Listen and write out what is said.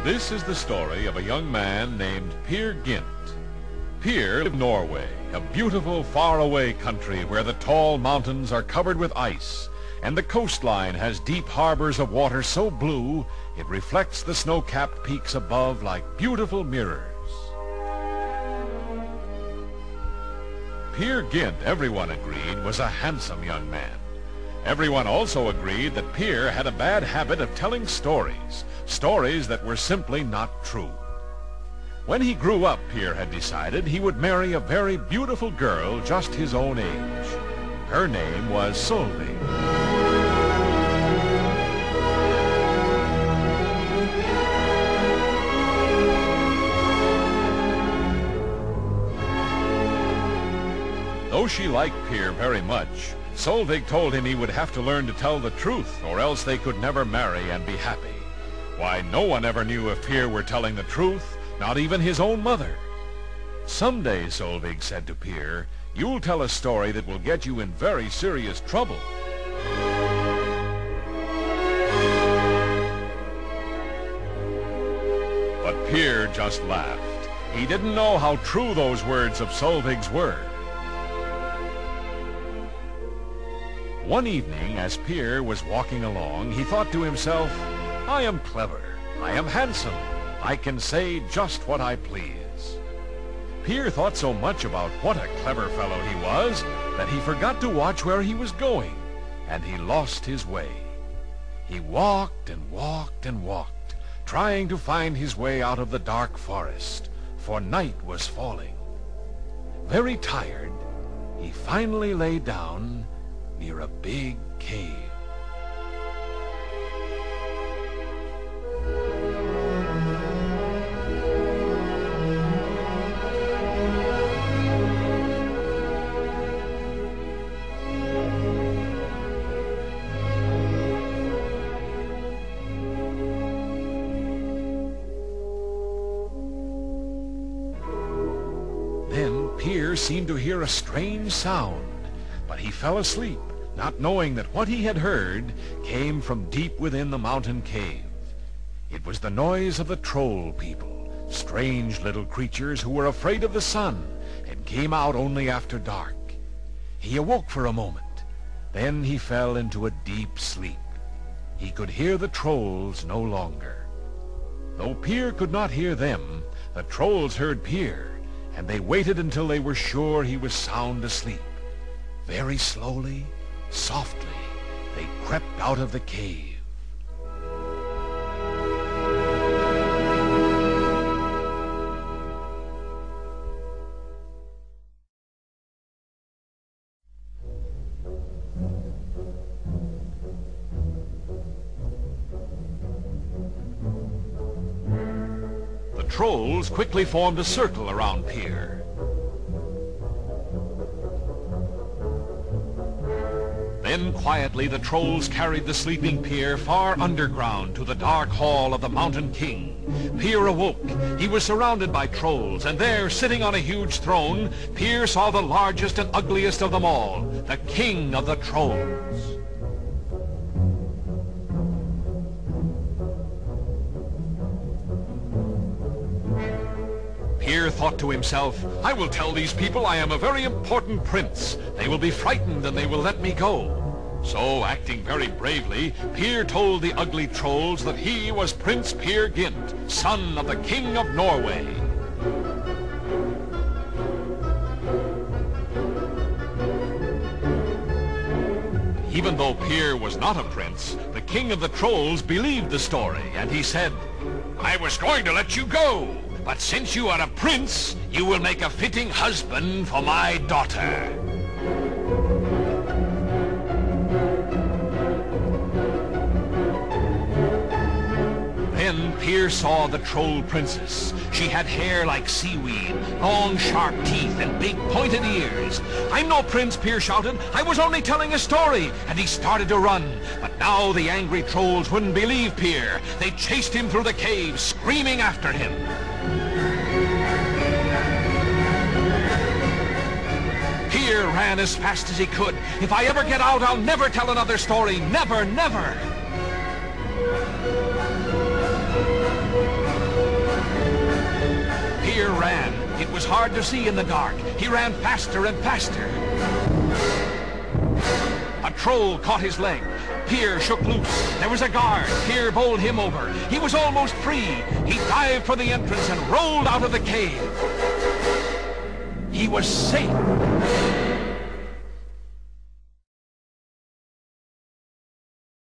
This is the story of a young man named Peer Gynt. Peer lived in Norway, a beautiful, faraway country where the tall mountains are covered with ice, and the coastline has deep harbors of water so blue it reflects the snow-capped peaks above like beautiful mirrors. Peer Gynt, everyone agreed, was a handsome young man. Everyone also agreed that Peer had a bad habit of telling stories that were simply not true. When he grew up, Peer had decided he would marry a very beautiful girl just his own age. Her name was Solveig. Though she liked Peer very much, Solveig told him he would have to learn to tell the truth, or else they could never marry and be happy. Why, no one ever knew if Peer were telling the truth, not even his own mother. Someday, Solveig said to Peer, you'll tell a story that will get you in very serious trouble. But Peer just laughed. He didn't know how true those words of Solveig's were. One evening, as Peer was walking along, he thought to himself, I am clever, I am handsome, I can say just what I please. Peer thought so much about what a clever fellow he was that he forgot to watch where he was going, and he lost his way. He walked and walked and walked, trying to find his way out of the dark forest, for night was falling. Very tired, he finally lay down near a big cave. Then Peer seemed to hear a strange sound, but he fell asleep, not knowing that what he had heard came from deep within the mountain cave. It was the noise of the troll people, strange little creatures who were afraid of the sun and came out only after dark. He awoke for a moment. Then he fell into a deep sleep. He could hear the trolls no longer. Though Peer could not hear them, the trolls heard Peer, and they waited until they were sure he was sound asleep. Very slowly, softly, they crept out of the cave. The trolls quickly formed a circle around Peer. Then quietly the trolls carried the sleeping Peer far underground to the dark hall of the Mountain King. Peer awoke. He was surrounded by trolls, and there, sitting on a huge throne, Peer saw the largest and ugliest of them all, the king of the trolls. Peer thought to himself, I will tell these people I am a very important prince. They will be frightened and they will let me go. So, acting very bravely, Peer told the ugly trolls that he was Prince Peer Gynt, son of the King of Norway. Even though Peer was not a prince, the King of the Trolls believed the story, and he said, I was going to let you go, but since you are a prince, you will make a fitting husband for my daughter. Then Peer saw the troll princess. She had hair like seaweed, long sharp teeth, and big pointed ears. I'm no prince, Peer shouted. I was only telling a story. And he started to run. But now the angry trolls wouldn't believe Peer. They chased him through the cave, screaming after him. Peer ran as fast as he could. If I ever get out, I'll never tell another story. Never, never. was hard to see in the dark. He ran faster and faster. A troll caught his leg. Pier shook loose. There was a guard. Pier bowled him over. He was almost free. He dived for the entrance and rolled out of the cave. He was safe.